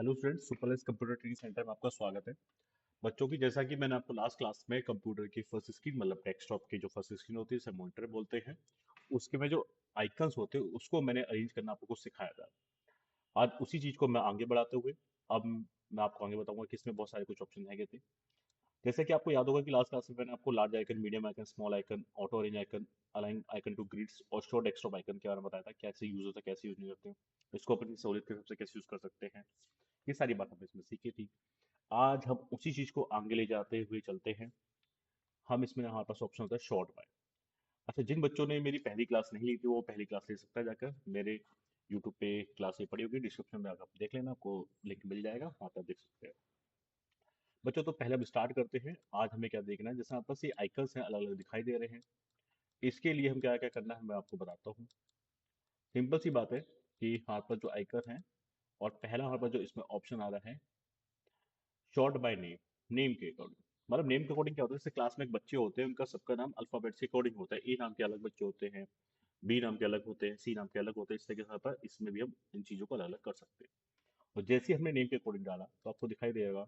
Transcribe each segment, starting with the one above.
Hello friends, सुपरलेस computer training centre में आपका स्वागत है। बच्चों की जैसा कि मैंने आपको लास्ट क्लास में कंप्यूटर की फर्स्ट स्क्रीन मतलब डेस्कटॉप की जो फर्स्ट स्क्रीन होती है उसे मॉनिटर बोलते हैं, उसके में जो आइकन्स होते हैं उसको मैंने अरेंज करना आपको कुछ सिखाया था। आज उसी चीज को मैं आगे बढ़ाते हुए अब मैं आपको आगे बताऊंगा कि इसमें बहुत सारे कुछ ऑप्शन है थे। जैसे कि आपको याद होगा कि लास्ट क्लास में मैंने आपको large icon, medium icon, small icon, auto arrange icon, align icon to grids और शो डेस्कटॉप आइकन के बारे में बताया था, कैसे यूज होता है कैसे यूज नहीं करते हैं, इसको अपनी सहूलियत के हिसाब से कैसे यूज कर सकते हैं। ये सारी बात हमने इसमें सीखी थी। आज हम उसी चीज को आगे ले जाते हुए चलते हैं। हम इसमें हमारे पास ऑप्शन होता है शॉर्ट बाय। अच्छा, जिन बच्चों ने मेरी पहली क्लास नहीं ली थी वो पहली क्लास ले सकता है जाकर मेरे यूट्यूब पे। क्लास ये पड़ी होगी, डिस्क्रिप्शन में आकर आप देख लेना, आपको लिंक मिल जाएगा, वहां पर आप देख सकते हैं। बच्चों, तो पहले हम स्टार्ट करते हैं। आज हमें क्या देखना है, जैसे आपस ये आइकन्स हैं अलग अलग दिखाई दे रहे हैं, इसके लिए हम क्या क्या करना है मैं आपको बताता हूँ। सिंपल सी बात है कि हमारे पास जो आइकन है और पहला हमारे पास जो इसमें ऑप्शन आ रहा है शॉर्ट बाय नेम, नेम के अकॉर्डिंग। मतलब नेम के अकॉर्डिंग क्या होता है, जैसे क्लास में एक बच्चे होते हैं उनका सबका नाम अल्फाबेट के अकॉर्डिंग होता है। ए नाम के अलग बच्चे होते हैं, बी नाम के अलग होते हैं, सी नाम के अलग होते हैं। इस तरीके से इसमें भी हम इन चीजों को अलग अलग कर सकते हैं। और जैसे ही हमने नेम के अकॉर्डिंग डाला तो आपको दिखाई देगा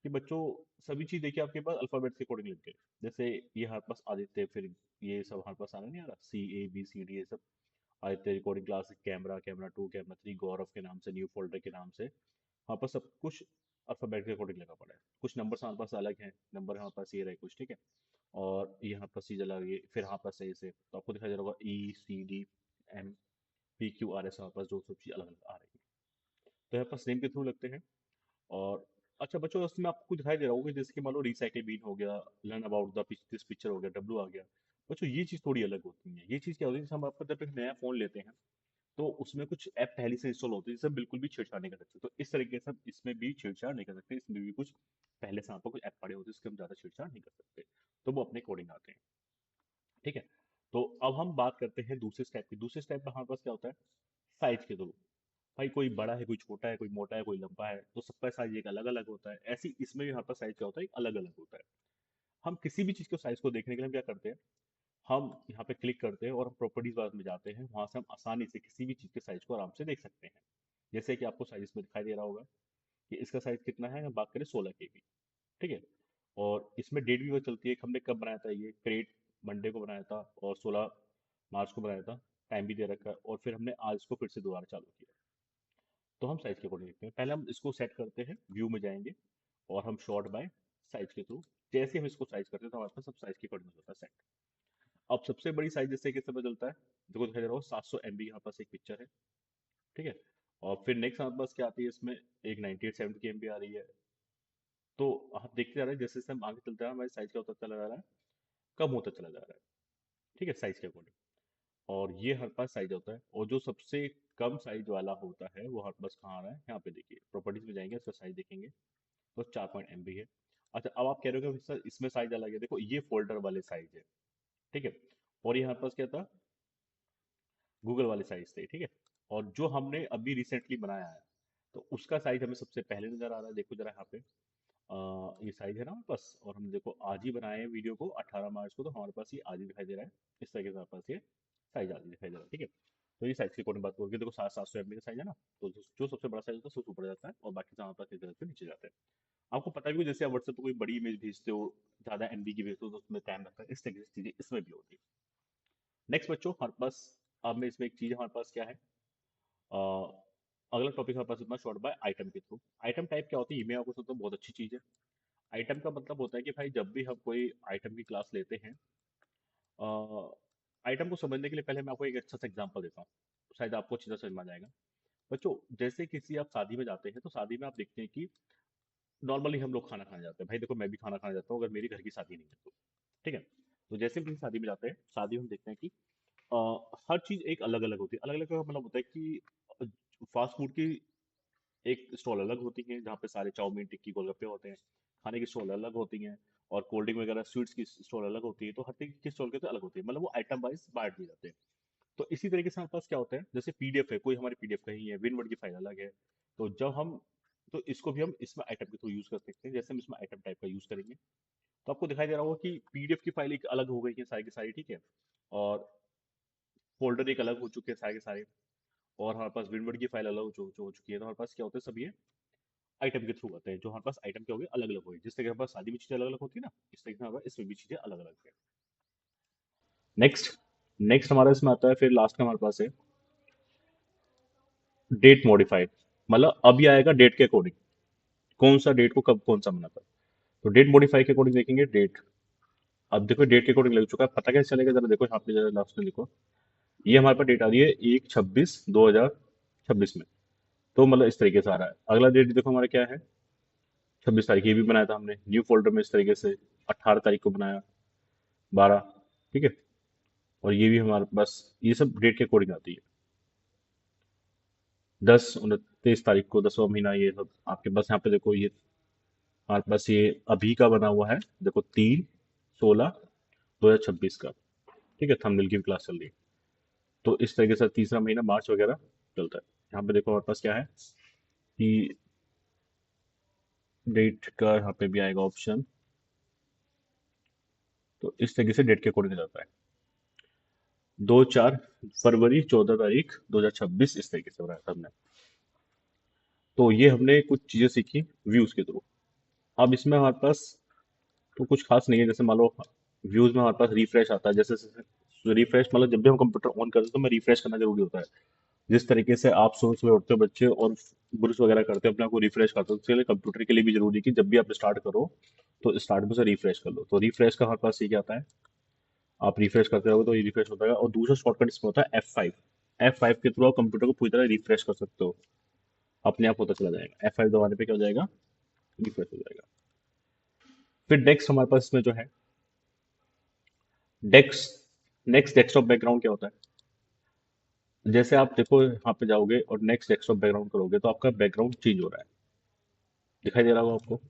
कि बच्चों सभी चीज देखिए आपके पास अल्फाबेट के अकॉर्डिंग लिख गए। जैसे ये हमारे पास आदित्य, फिर ये सब हमारे पास आना नहीं आ रहा, CABCD, ये सब Aditya recording class, camera, camera 2, camera 3, गौरव के नाम से, न्यू फोल्डर के नाम से वहाँ पर सब कुछ अल्फाबेट के अकॉर्डिंग लगा पड़ा है। कुछ नंबर हमारे पास अलग हैं, नंबर हमारे पास ये रहे कुछ, ठीक है। और ये हमारे पास चीज अलग है, फिर हमारे पास सही से तो आपको दिखाई दे रहा होगा ECDM PQR, ऐसा हमारे पास जो सब चीज अलग अलग आ रही है। तो यहाँ पास नेम के थ्रू लगते हैं। और अच्छा बच्चों, उसमें आपको दिखाई दे रहा होगा जैसे कि मान लो रिसाइकिल बीन हो गया, learn about the this picture हो गया, डब्लू आ गया। बच्चों ये चीज थोड़ी अलग होती है। ये चीज क्या होती है, जैसे हम आपको जब एक नया फोन लेते हैं तो उसमें कुछ ऐप पहले से इंस्टॉल होते हैं जिसे हम बिल्कुल भी छेड़छाड़ नहीं कर सकते। तो इस तरीके से हम इसमें भी छेड़छाड़ नहीं कर सकते, इसमें भी कुछ पहले से आपको कुछ ऐप पड़े होते हैं जिसके हम ज्यादा छेड़छाड़ नहीं कर सकते। तो वो अपने कोडिंग आते हैं, ठीक है। तो अब हम बात करते हैं दूसरे स्टेप की। दूसरे स्टेप में हमारे पास क्या होता है, साइज के थ्रू। भाई कोई बड़ा है, कोई छोटा है, कोई मोटा है, कोई लंबा है, तो सबका साइज एक अलग अलग होता है। ऐसी इसमें भी हमारे पास साइज क्या होता है, एक अलग अलग होता है। हम किसी भी चीज के साइज को देखने के लिए हम क्या करते हैं, हम यहाँ पे क्लिक करते हैं और हम प्रॉपर्टीज बार में जाते हैं, वहां से हम आसानी से किसी भी चीज के साइज को आराम से देख सकते हैं। जैसे कि आपको साइज में दिखाई दे रहा होगा कि इसका साइज कितना है, हम बात करें 16 KB, ठीक है। और इसमें डेट भी वो चलती है कि हमने कब बनाया था, ये क्रेट मंडे को बनाया था और 16 मार्च को बनाया था। टाइम भी दे रखा है और फिर हमने आज इसको फिर से दोबारा चालू किया। तो हम साइज के अकॉर्डिंग देखते हैं। पहले हम इसको सेट करते हैं, व्यू में जाएंगे और हम शॉर्ट बाय साइज के थ्रू जैसे हम इसको साइज करते हैं तो हमारे पास सब साइज के अकॉर्डिंग होता है सेट। अब सबसे बड़ी साइज जैसे किस समय चलता है, देखो दिखाई दे रहा हो 700 MB यहाँ पास एक पिक्चर है, ठीक है। और फिर नेक्स्ट हमारे पास क्या आती है इसमें, एक 9870 की MB आ रही है। तो आप देखते जा रहे हैं जैसे जैसे हम आगे चलते हैं हमारे साइज क्या होता चला जा रहा है, कम होता चला जा रहा है, ठीक है, साइज के अकॉर्डिंग। और ये हमारे पास साइज होता है, और जो सबसे कम साइज वाला होता है वो हमारे पास कहाँ आ रहा है, यहाँ पे देखिए प्रॉपर्टीज में जाएंगे, उसका साइज देखेंगे तो 4 MB है। अच्छा, अब आप कह रहे हो कि सर इसमें साइज अलग है, देखो ये फोल्डर वाले साइज है, ठीक है। और ये हमारे पास क्या था, गूगल वाले साइज थे, ठीक है। और जो हमने अभी रिसेंटली बनाया है तो उसका साइज हमें सबसे पहले नजर आ रहा है। देखो जरा यहाँ पे ये साइज है ना हमारे पास, और हमने देखो आज ही बनाए हैं वीडियो को 18 मार्च को, तो हमारे पास ये आज ही दिखाई दे रहा है। इस तरीके से हमारे पास ये साइज आज ही दिखाई दे रहा है, ठीक है। तो ये साइज की अकॉर्डिंग बात करोगे, देखो 700 MB का साइज है ना, तो जो सबसे बड़ा साइज होता है सबसे ऊपर जाता है और बाकी हमारे पास इस तरह से नीचे जाते हैं। आपको पता भी हो, जैसे आप व्हाट्सएप पे कोई बड़ी इमेज भेजते हो, ज्यादा MB की भेजते हो तो उसमें टाइम लगता है, इस तरीके से चीजें इसमें भी होती है। नेक्स्ट बच्चों, हमारे पास अब में इसमें एक चीज हमारे पास क्या है, अ, अगला टॉपिक हमारे पास इतना शॉर्ट बाय आइटम के थ्रू। आइटम टाइप क्या होती है, ये मैं आपको सोचता हूँ बहुत अच्छी चीज है। आइटम का मतलब होता है कि भाई जब भी हम कोई आइटम की क्लास लेते हैं, आइटम को समझने के लिए पहले मैं आपको एक अच्छा सा एग्जांपल देता हूँ, शायद आपको अच्छी तरह समझ में आ जाएगा। बच्चों, जैसे किसी आप शादी में जाते हैं तो शादी में आप देखते हैं कि नॉर्मली हम लोग खाना खाने जाते हैं। भाई देखो मैं भी खाना खाने जाता हूँ अगर मेरी घर की शादी नहीं है तो, ठीक है। तो जैसे हम किसी शादी में जाते हैं, शादी में हम देखते हैं कि हर चीज एक अलग अलग होती है। अलग अलग का मतलब होता है कि फास्ट फूड की एक स्टॉल अलग होती है जहाँ पे सारे चाउमीन, टिक्की, गोलगप्पे होते हैं, खाने की स्टॉल अलग होती हैं। और कोल्ड ड्रिंक वगैरह स्वीट्स की स्टॉल अलग होती है, तो हर तरीके की स्टॉल के तो अलग होती है, मतलब वो आइटम वाइज बांट दिए जाते हैं। तो इसी तरीके से हमारे पास क्या होता है, जैसे PDF है, कोई हमारी PDF कहीं है, विनवर्ड की फाइल अलग है। तो जब हम तो इसको भी हम इसमें आइटम के थ्रू यूज कर सकते हैं। जैसे हम इसमें आइटम टाइप का यूज करेंगे तो आपको दिखाई दे रहा होगा कि PDF की फाइल एक अलग हो गई है सारी की सारी, ठीक है। और फोल्डर एक अलग हो चुके हैं सारे के सारे। और हमारे पास विनवर्ड की फाइल अलग हो चुकी है। तो हमारे पास क्या होता है सब ये आइटम के थ्रू आते हैं, जो हमारे पास आइटम क्या होगी, अलग अलग होगी। जिस तरह के हमारे पास शादी में चीजें अलग अलग होती है ना, इस तरह से हमारे पास इसमें भी चीजें अलग अलग है। नेक्स्ट, नेक्स्ट हमारा इसमें आता है, फिर लास्ट में हमारे पास है डेट मॉडिफाइड। मतलब अभी आएगा डेट के अकॉर्डिंग, कौन सा डेट को कब कौन सा मनाता है। तो डेट मॉडिफाई के अकॉर्डिंग देखेंगे डेट। अब देखो डेट के अकॉर्डिंग लग चुका है, पता कैसे चलेगा, जरा देखो यहाँ पे, जरा लास्ट में देखो। ये हमारे पास डेट आ रही है 1/26/2026 में। तो मतलब इस तरीके से आ रहा है। अगला डेट देखो हमारा क्या है, 26 तारीख, ये भी बनाया था हमने न्यू फोल्डर में इस तरीके से। 18 तारीख को बनाया, 12, ठीक है। और ये भी हमारे पास, ये सब डेट के अकॉर्डिंग आती है। 29 तारीख को 10वां महीना, ये सब आपके पास यहाँ पे देखो, ये हमारे पास ये अभी का बना हुआ है। देखो 3/16/2026 का, ठीक है। थंबनेल की भी क्लास चल रही है। तो इस तरीके से तीसरा महीना मार्च वगैरह चलता है। यहाँ पे देखो हमारे पास क्या है कि डेट का यहाँ पे भी आएगा ऑप्शन। तो इस तरीके से डेट के अकॉर्डिंग जाता है। 2/4/14, 14 तारीख 2026, इस तरीके से बनाया था हमने। तो ये हमने कुछ चीजें सीखी व्यूज के थ्रू। अब इसमें हमारे पास तो कुछ खास नहीं है। जैसे मान लो व्यूज में हमारे पास रिफ्रेश आता है, जैसे रिफ्रेश मतलब जब भी हम कंप्यूटर ऑन करते हैं तो हमें रिफ्रेश करना जरूरी होता है। जिस तरीके से आप सुबह सुबह उठते हो बच्चे और ब्रश वगैरह करते हो, अपने आप को रिफ्रेश करते हो, उसके लिए कंप्यूटर के लिए भी जरूरी है कि जब भी आप स्टार्ट करो तो स्टार्ट में से रिफ्रेश कर लो। तो रिफ्रेश का हमारे पास ये क्या आता है, आप रिफ्रेश करते रहोगे तो ये रिफ्रेश होता है। और दूसरा शॉर्टकट इसमें होता है F5। F5 के थ्रू आप कंप्यूटर को पूरी तरह रिफ्रेश कर सकते हो, अपने आप होता चला जाएगा। F5 दबाने पे क्या हो जाएगा, रिफ्रेश हो जाएगा। फिर नेक्स्ट हमारे पास इसमें जो है डेक्स नेक्स्ट डेस्कटॉप बैकग्राउंड क्या होता है। जैसे आप देखो यहाँ पे जाओगे और नेक्स्ट डेस्कटॉप बैकग्राउंड करोगे तो आपका बैकग्राउंड चेंज हो रहा है, दिखाई दे रहा होगा आपको।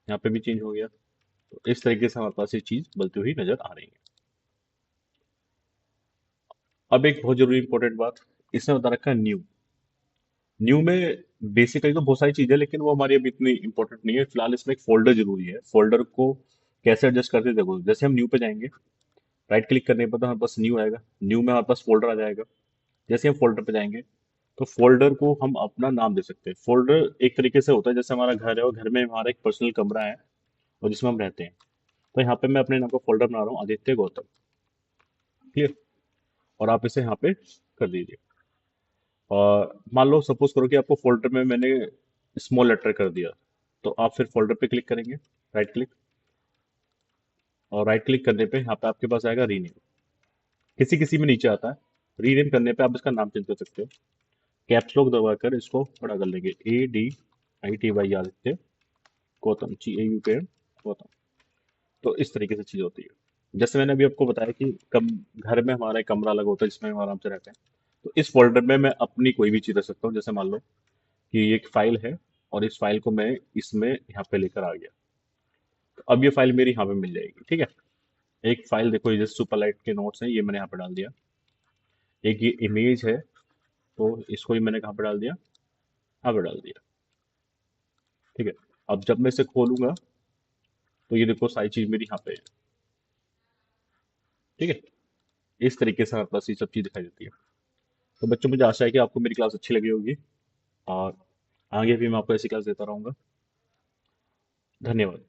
यहाँ पे भी चेंज हो गया। तो इस तरीके से हमारे पास ये चीज बदलती हुई नजर आ रही है। अब एक बहुत जरूरी इंपॉर्टेंट बात, इसमें बता रखा है न्यू। न्यू में बेसिकली तो बहुत सारी चीजें हैं, लेकिन वो हमारी अभी इतनी इंपॉर्टेंट नहीं है। फिलहाल इसमें एक फोल्डर जरूरी है। फोल्डर को कैसे एडजस्ट करते हैं, देखो जैसे हम न्यू पे जाएंगे, राइट क्लिक करने पर तो हमारे पास न्यू आएगा। न्यू में हमारे पास फोल्डर आ जाएगा। जैसे हम फोल्डर पे जाएंगे तो फोल्डर को हम अपना नाम दे सकते हैं। फोल्डर एक तरीके से होता है जैसे हमारा घर है और घर में हमारा एक पर्सनल कमरा है और जिसमें हम रहते हैं। तो यहाँ पे मैं अपने नाम का फोल्डर बना रहा हूँ, आदित्य गौतम, क्लियर। और आप इसे यहाँ पे कर दीजिए। और मान लो सपोज करो कि आपको फोल्डर में मैंने स्मॉल लेटर कर दिया, तो आप फिर फोल्डर पे क्लिक करेंगे, राइट क्लिक। और राइट क्लिक करने पे यहाँ पे आपके पास आएगा रीनेम। किसी किसी में नीचे आता है। रीनेम करने पे आप इसका नाम चेंज कर सकते हो। कैप्स लॉक दबाकर इसको बड़ा कर लेंगे, ADITY आदित्य गौतम, GAUTM गौतम। तो इस तरीके से चीज होती है। जैसे मैंने अभी आपको बताया कि कम घर में हमारा एक कमरा अलग होता है जिसमें हम आराम से रहते हैं। तो इस फोल्डर में मैं अपनी कोई भी चीज रख सकता हूँ। जैसे मान लो कि ये एक फाइल है और इस फाइल को मैं इसमें यहाँ पे लेकर आ गया। तो अब ये फाइल मेरी यहाँ पे मिल जाएगी, ठीक है। एक फाइल देखो, ये जैसे सुपरलाइट के नोट्स हैं, ये मैंने यहाँ पे डाल दिया। एक ये इमेज है, तो इसको ही मैंने कहाँ पे डाल दिया, यहाँ पे डाल दिया, ठीक है। अब जब मैं इसे खोलूंगा तो ये देखो सारी चीज मेरी यहाँ पे है, ठीक है। इस तरीके से हमारे पास ये सब चीज दिखाई देती है। तो बच्चों, मुझे आशा है कि आपको मेरी क्लास अच्छी लगी होगी और आगे भी मैं आपको ऐसी क्लास देता रहूंगा। धन्यवाद।